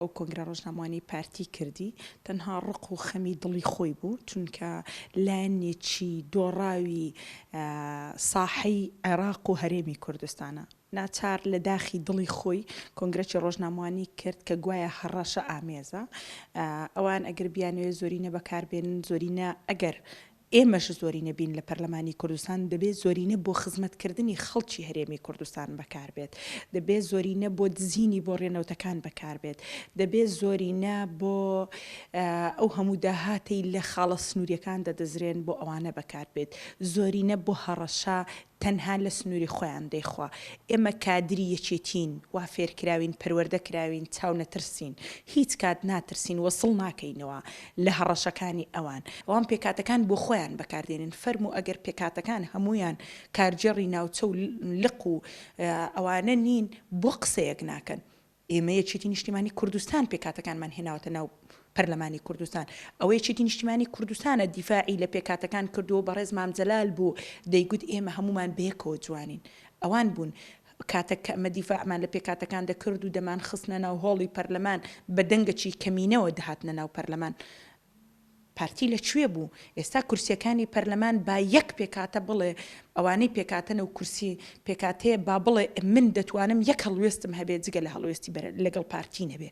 ئەو کۆنگرە ڕۆژنامەوانی پارتی کردی تەنها ڕق و خەمی دڵی خۆی بوو چونکە لایەنێکی دۆڕاوی ساحەی عێراق و هەرێمی کوردستانە ناچار لە داخی دڵی خۆی کۆنگرەی ڕۆژنامەوانی کرد کە گوایە هەڕەشە ئامێزە ئەوان ئەگەر بیانوێ زۆرینە بەکاربێنن زۆرینە ئەگەر ئێمەش زۆرینە بین لە پەرلەمانی کوردستان دەبێت زۆرینە بۆ خزمەتکردنی خەڵکی هەرێمی کوردستان بەکاربێت دەبێت زۆرینە بۆ دزینی بۆ ڕێنەوتەکان بەکاربێت دەبێت زۆرینە بۆ ئەو هەموو داهاتی لە خاڵە سنووریەکان دەدەزرێن بۆ ئەوانە بەکاربێت زۆرینە بۆ هەڕەشە تەنها لە سنووری خۆیان دەیخوا ئێمە کادری یەکێتین وا فێرکراوین پەروەردە کراوین چاو نەترسین هیچ کات ناترسین وەسڵ ناکەینەوە لە هەڕەشەکانی ئەوان ئەوان پێکاتەکان بۆ خۆیان بەکاردێنن فەرمو ئەگەر پێکاتەکان هەمویان کارجێڕی ناوچە و لق و ئەوانە نین بۆ قسەیەک ناکەن ئێمە یەکێتی نیشتیمانی کوردستان پێکاتەکانمان هێناوەتە ناو پەرلەمانی کوردستان ئەوەی یەکێتی نیشتیمانی کوردستانە دیفاعی لە پێکاتەکان کردو بەڕێز مامجەلال بوو دەیگوت ئێمە هەمومان بەیەکەوە جوانین ئەوان بوون کاتێک ئەمە دیفاعمان لە پێکاتەکان دەکرد و دەمان خستنە ناو هۆڵی پەرلەمان بە دەنگەکی کەمینەوە دەهاتنە ناو پەرلەمان پارتی لەکوێ بوو ئێستا کورسیەکانی پەرلەمان با یەک پێکاتە بڵێ ئەوانەی پێکاتەنە و کورسی پێکاتەیە با بڵێ من دەتوانم یەک هەڵوێستم هەبێت جگە لە هەڵوێستی لەگەڵ پارتی نەبێ